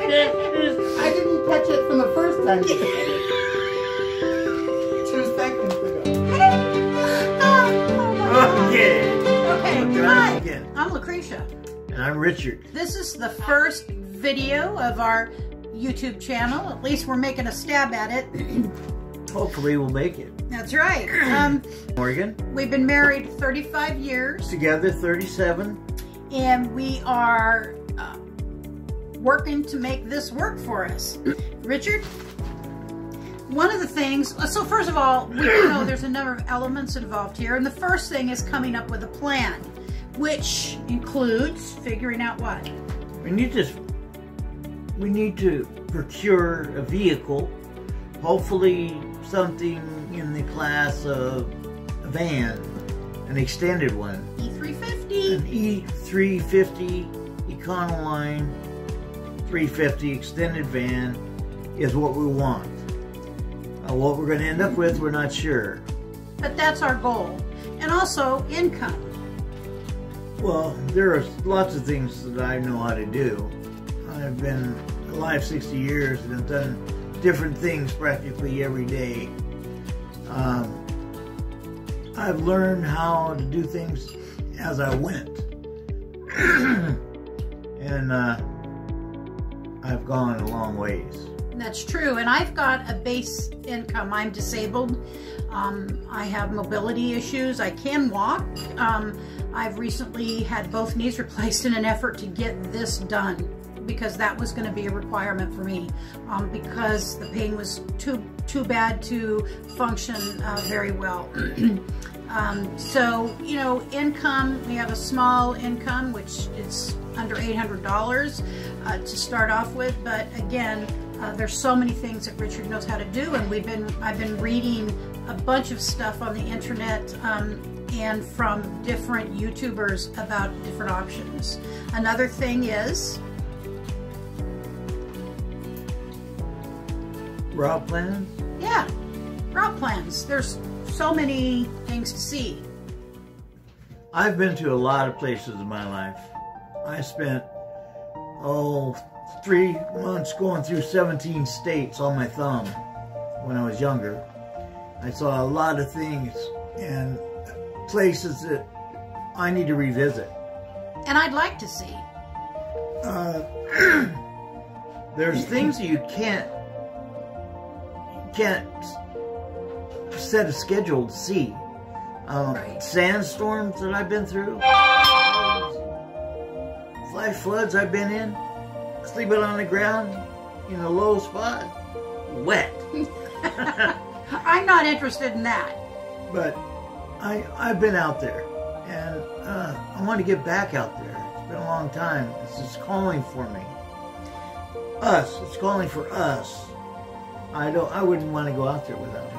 I didn't catch it from the first time you said it. 2 seconds ago. Okay. Okay, hi, I'm Lucretia. And I'm Richard. This is the first video of our YouTube channel. At least we're making a stab at it. Hopefully we'll make it. That's right. Morgan. We've been married 35 years. Together 37. And we are working to make this work for us. Richard? One of the things, so first of all, we know there's a number of elements involved here, and the first thing is coming up with a plan, which includes figuring out what? We need to procure a vehicle, hopefully something in the class of a van, an extended one. E350. An E350 Econoline 350 extended van is what we want. What we're going to end up with, we're not sure. But that's our goal. And also income. Well, there are lots of things that I know how to do. I've been alive 60 years and I've done different things practically every day. I've learned how to do things as I went. And I've gone a long ways. That's true, and I've got a base income. I'm disabled. I have mobility issues. I can walk. I've recently had both knees replaced in an effort to get this done because that was going to be a requirement for me because the pain was too bad to function very well. So, you know, income, we have a small income, which is under $800 to start off with, but again, there's so many things that Richard knows how to do, and I've been reading a bunch of stuff on the internet and from different YouTubers about different options. Another thing is route plans? Yeah, route plans. There's so many things to see. I've been to a lot of places in my life. I spent 3 months going through 17 states on my thumb when I was younger. I saw a lot of things and places that I need to revisit. And I'd like to see. There's things that you can't set a schedule to see. Right. Sandstorms that I've been through, flash floods I've been in, sleeping on the ground in a low spot, wet. I'm not interested in that. But I've been out there, and I want to get back out there. It's been a long time. It's just calling for me. It's calling for us. I wouldn't want to go out there without her.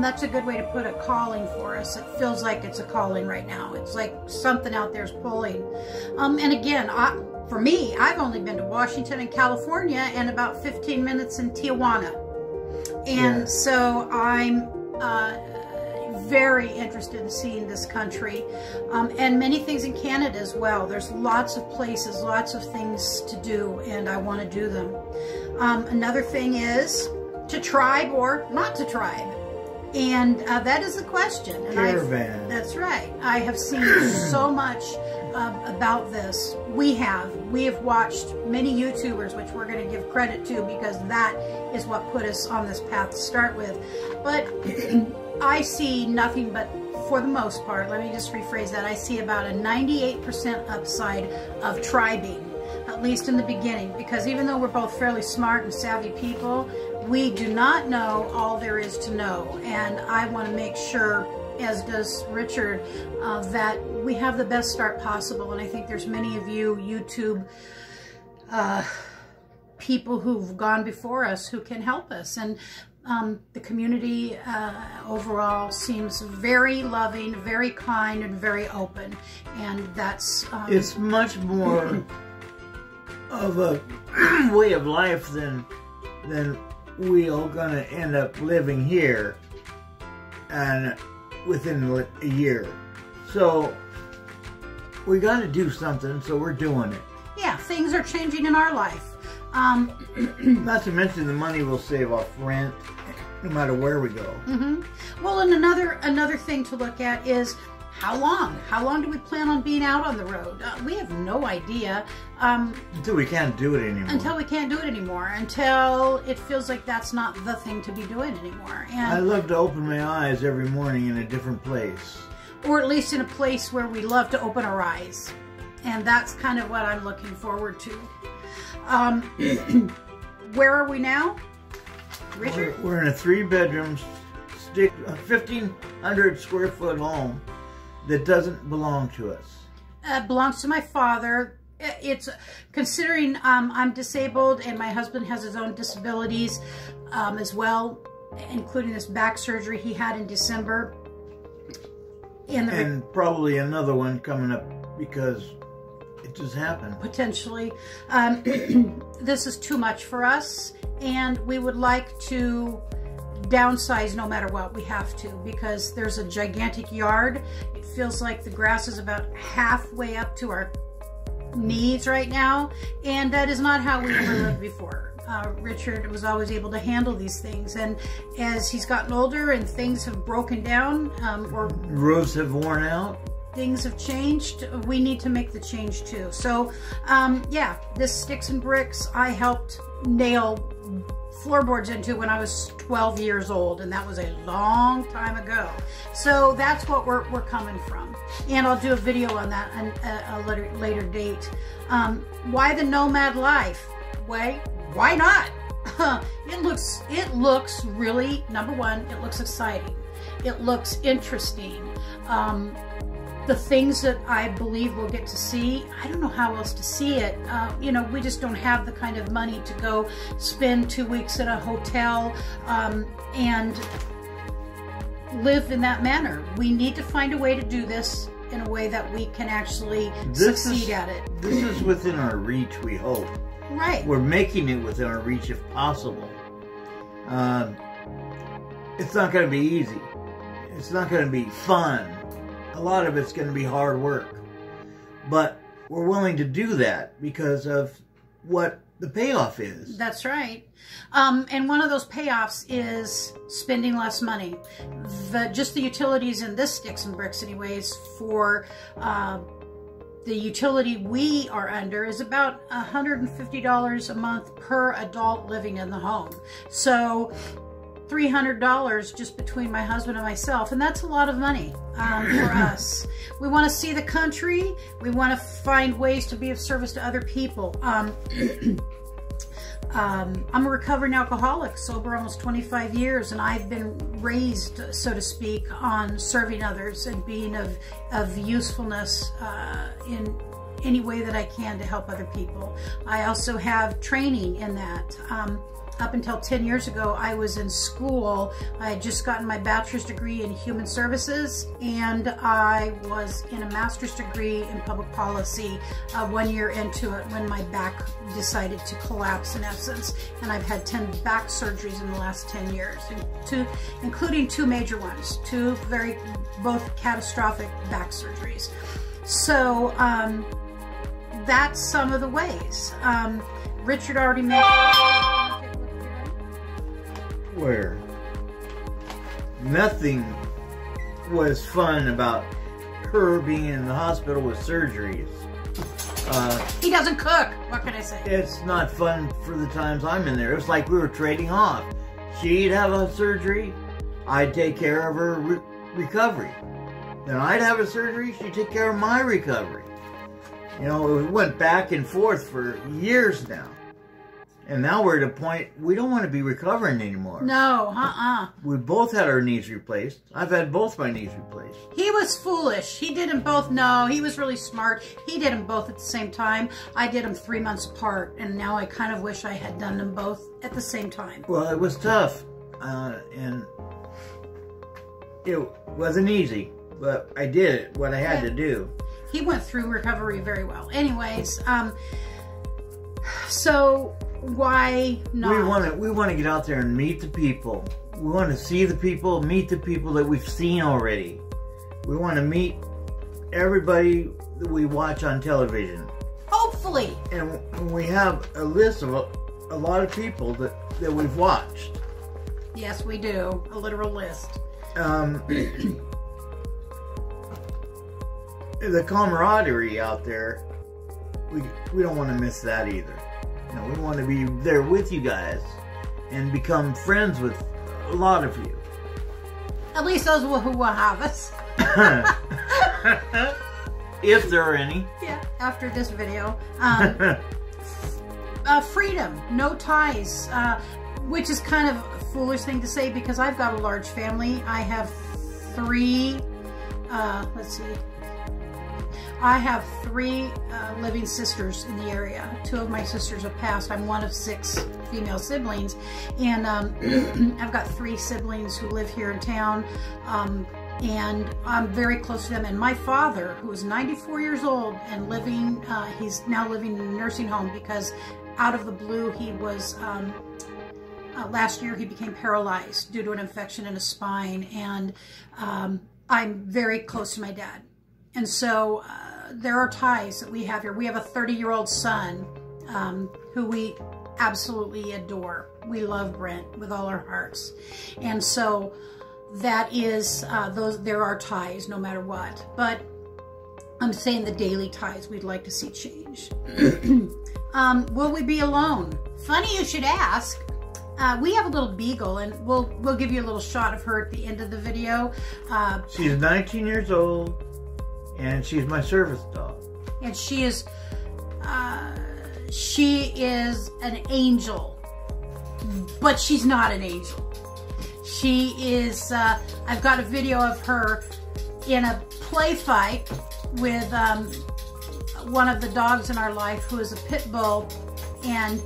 That's a good way to put it, calling for us. It feels like it's a calling right now. It's like something out there's pulling. And again, for me, I've only been to Washington and California and about 15 minutes in Tijuana. And so I'm very interested in seeing this country and many things in Canada as well. There's lots of places, lots of things to do, and I want to do them. Another thing is to tribe or not to tribe. And that is the question. And Caravan. That's right. I have seen so much about this. We have watched many YouTubers, which we're going to give credit to because that is what put us on this path to start with. But I see nothing but, for the most part, let me just rephrase that, I see about a 98% upside of tribing, at least in the beginning, because even though we're both fairly smart and savvy people, we do not know all there is to know, and I want to make sure, as does Richard, that we have the best start possible. And I think there's many of you YouTube people who've gone before us who can help us, and the community overall seems very loving, very kind, and very open, and that's it's much more of a way of life than we are going to end up living here and within a year. So we got to do something, so we're doing it. Yeah, things are changing in our life. Not to mention the money we'll save off rent, no matter where we go. Well, and another thing to look at is how long? How long do we plan on being out on the road? We have no idea. Until we can't do it anymore. Until we can't do it anymore. Until it feels like that's not the thing to be doing anymore. And I love to open my eyes every morning in a different place. Or at least in a place where we love to open our eyes. And that's kind of what I'm looking forward to. Where are we now, Richard? We're in a 3-bedroom, 1,500 square foot home that doesn't belong to us. It belongs to my father. It's considering I'm disabled and my husband has his own disabilities as well, including this back surgery he had in December. And probably another one coming up because it just happened. Potentially. This is too much for us, and we would like to downsize no matter what. We have to, because there's a gigantic yard. It feels like the grass is about halfway up to our knees right now, and that is not how we ever lived before. Richard was always able to handle these things, and as he's gotten older and things have broken down, or roads have worn out, things have changed, we need to make the change too. So yeah, this Sticks and Bricks I helped nail floorboards into when I was 12 years old, and that was a long time ago. So that's what we're coming from, and I'll do a video on that on a later date. Why the nomad life? Why not? It looks really, number one, it looks exciting. It looks interesting. The things that I believe we'll get to see, I don't know how else to see it. You know, we just don't have the kind of money to go spend 2 weeks at a hotel and live in that manner. We need to find a way to do this in a way that we can actually succeed at it. This is within our reach, we hope. Right. We're making it within our reach if possible. It's not going to be easy. It's not going to be fun. A lot of it's going to be hard work. But we're willing to do that because of what the payoff is. That's right. And one of those payoffs is spending less money. Just the utilities in this Sticks and Bricks anyways for the utility we are under is about $150 a month per adult living in the home. So $300 just between my husband and myself, and that's a lot of money for us. We want to see the country. We want to find ways to be of service to other people. I'm a recovering alcoholic, sober almost 25 years, and I've been raised, so to speak, on serving others and being of usefulness in any way that I can to help other people. I also have training in that. Up until 10 years ago, I was in school. I had just gotten my bachelor's degree in human services, and I was in a master's degree in public policy 1 year into it when my back decided to collapse in essence. And I've had 10 back surgeries in the last 10 years, including 2 major ones, both catastrophic back surgeries. So that's some of the ways. Richard already mentioned. Where nothing was fun about her being in the hospital with surgeries. He doesn't cook. What can I say? It's not fun for the times I'm in there. It was like we were trading off. She'd have a surgery, I'd take care of her recovery. Then I'd have a surgery, she'd take care of my recovery. You know, it went back and forth for years now. And now we're at a point, we don't want to be recovering anymore. No, We both had our knees replaced. I've had both my knees replaced. He was foolish. He did them both. No, he was really smart. He did them both at the same time. I did them 3 months apart, and now I kind of wish I had done them both at the same time. Well, it was tough, and it wasn't easy, but I did it, what I had to do. He went through recovery very well. Anyways, so why not? We want to get out there and meet the people. We want to see the people, meet the people that we've seen already. We want to meet everybody that we watch on television. Hopefully. And we have a list of a lot of people that we've watched. Yes, we do. A literal list. The camaraderie out there, we don't want to miss that either. You know, we want to be there with you guys and become friends with a lot of you. At least those who will have us. If there are any. Yeah, after this video. Freedom, no ties, which is kind of a foolish thing to say because I've got a large family. I have three, I have three living sisters in the area. Two of my sisters have passed. I'm one of 6 female siblings. And I've got 3 siblings who live here in town. And I'm very close to them. And my father, who is 94 years old and living, he's now living in a nursing home because out of the blue he was, last year he became paralyzed due to an infection in his spine. And I'm very close to my dad. And so there are ties that we have here. We have a 30-year-old son who we absolutely adore. We love Brent with all our hearts. And so that is, there are ties no matter what. But I'm saying the daily ties we'd like to see change. Will we be alone? Funny you should ask. We have a little beagle, and we'll give you a little shot of her at the end of the video. She's 19 years old. And she's my service dog. And she is an angel, but she's not an angel. She is, I've got a video of her in a play fight with one of the dogs in our life who is a pit bull, and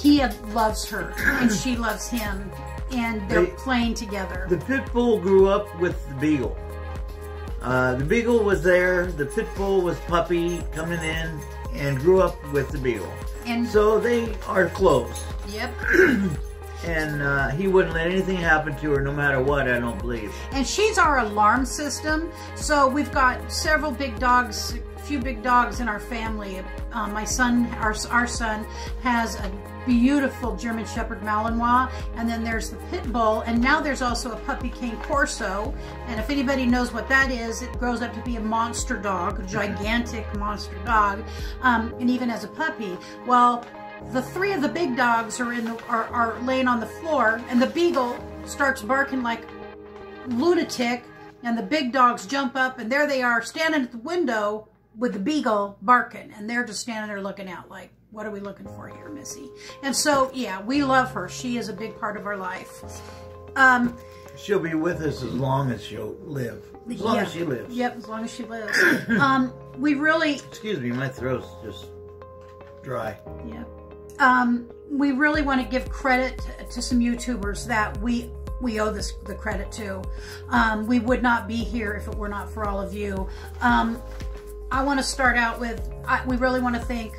he loves her and she loves him, and they're playing together. The pit bull grew up with the beagle. The beagle was there, the pit bull was puppy coming in and grew up with the beagle. And so they are close. Yep. And he wouldn't let anything happen to her no matter what, I don't believe. And she's our alarm system. So we've got several big dogs, a few big dogs in our family. My son, our son, has a beautiful German Shepherd Malinois, and then there's the Pit Bull, and now there's also a Puppy Cane Corso, and if anybody knows what that is, it grows up to be a monster dog, a gigantic monster dog, and even as a puppy. Well, the 3 of the big dogs are laying on the floor, and the beagle starts barking like lunatic, and the big dogs jump up, and there they are standing at the window with the beagle barking, and they're just standing there looking out like, what are we looking for here, Missy? And so, yeah, we love her. She is a big part of our life. She'll be with us as long as she'll live. As long as she lives. Yep, as long as she lives. We really... Excuse me, my throat's just dry. Yeah. We really want to give credit to some YouTubers that we owe the credit to. We would not be here if it were not for all of you. I want to start out with, we really want to thank...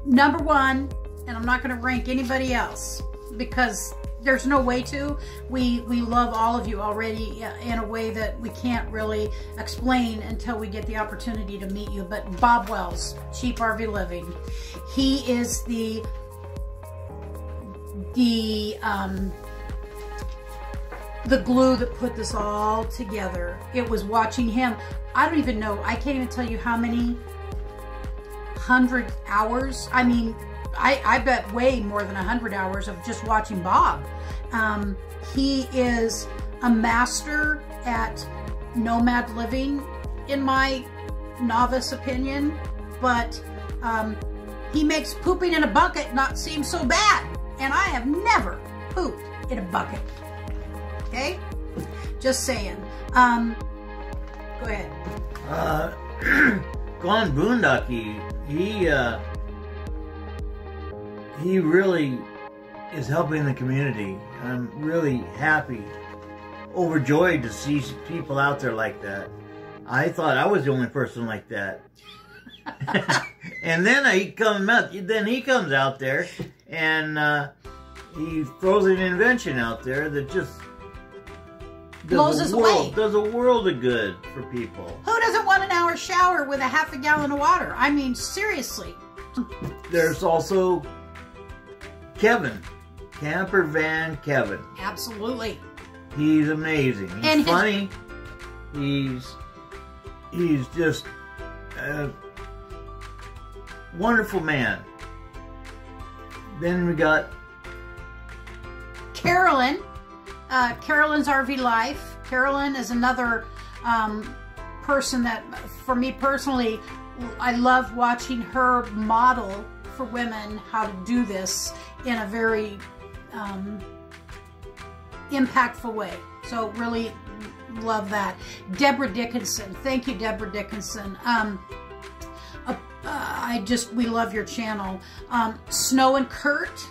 number 1, and I'm not going to rank anybody else because there's no way to. We love all of you already in a way that we can't really explain until we get the opportunity to meet you. But Bob Wells, Cheap RV Living, he is the glue that put this all together. It was watching him. I don't even know. I can't even tell you how many 100 hours. I mean, I bet way more than 100 hours of just watching Bob. He is a master at nomad living, in my novice opinion, but he makes pooping in a bucket not seem so bad. And I have never pooped in a bucket. Okay? Just saying. Go ahead. Gone Boondocky, he really is helping the community. I'm really happy, overjoyed to see people out there like that. I thought I was the only person like that. And then he comes out there and he throws an invention out there that just blows us away. Does a world of good for people. Who doesn't want an hour shower with a half a gallon of water? I mean, seriously. there's also Kevin, Camper Van Kevin. Absolutely. He's amazing. He's And funny. He's just a wonderful man. Then we got Carolyn. Carolyn's RV Life. Carolyn is another person that, for me personally, I love watching her model for women how to do this in a very impactfwe way. So really love that. Deborah Dickinson. Thank you, Deborah Dickinson. We love your channel. Snow and Kurt.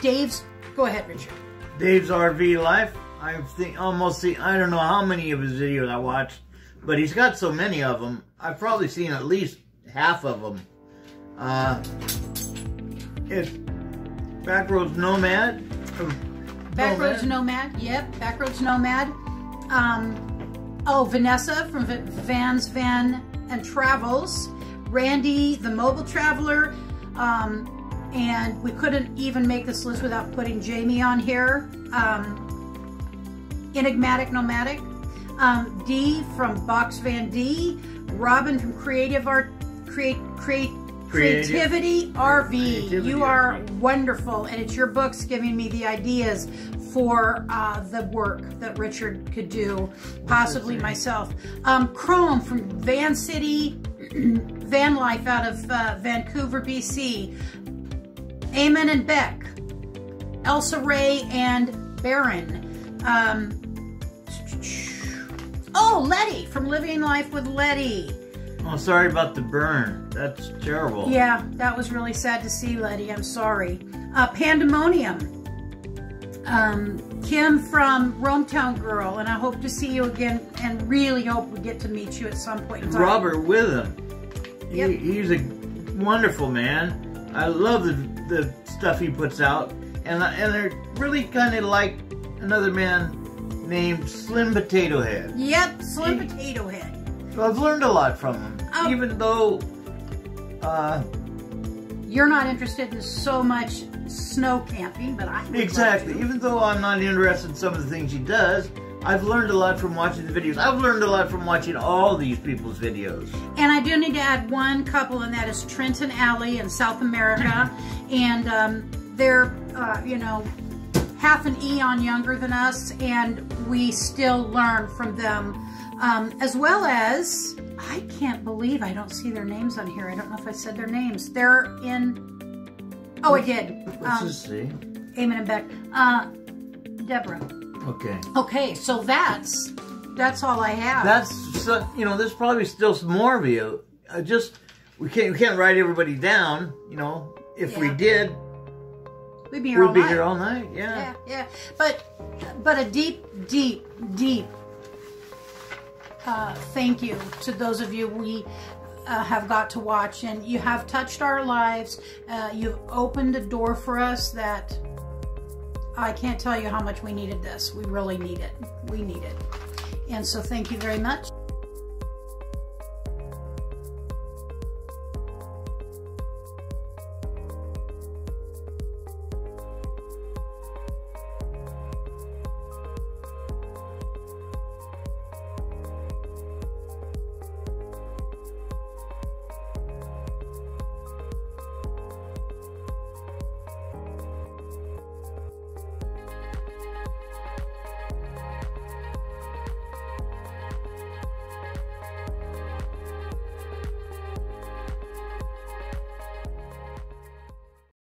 Dave's, go ahead, Richard. Dave's RV Life. I don't know how many of his videos I watched, but he's got so many of them. I've probably seen at least half of them. It's Backroads Nomad. Backroads Nomad. Yep, Backroads Nomad. Vanessa from Vans, Van and Travels. Randy, the Mobile Traveler. And we couldn't even make this list without putting Jamie on here. Enigmatic Nomadic. D from Box Van D. Robin from Creativity RV. You are wonderful, and it's your books giving me the ideas for the work that Richard could do, possibly myself. Chrome from Van City, Van Life out of Vancouver, BC. Eamon and Beck, Elsa Ray and Baron. Letty from Living Life with Letty. Oh, sorry about the burn. That's terrible. Yeah, that was really sad to see, Letty. I'm sorry. Pandemonium. Kim from Rometown Girl, and I hope to see you again, and really hope we get to meet you at some point in time. Robert Witham. Yep. He's a wonderful man. I love the stuff he puts out, and they're really kind of like another man named Slim Potato Head. Yep, Slim Potato Head. So I've learned a lot from him, even though you're not interested in so much snow camping, but I would exactly. Even though I'm not interested in some of the things he does, I've learned a lot from watching the videos. I've learned a lot from watching all these people's videos. And I do need to add one couple, and that is Trent and Allie in South America. And they're, half an eon younger than us, and we still learn from them. As well as, I can't believe I don't see their names on here. I don't know if I said their names. They're in, I did. Let's just see. Eamon and Beck. Deborah. Okay. Okay, so that's all I have. There's probably still some more of you. We can't write everybody down. If we did, we'd be here all night. Yeah. Yeah. But a deep thank you to those of you we have got to watch, and you have touched our lives. You've opened a door for us that I can't tell you how much we needed this. We really need it. We need it. And so thank you very much.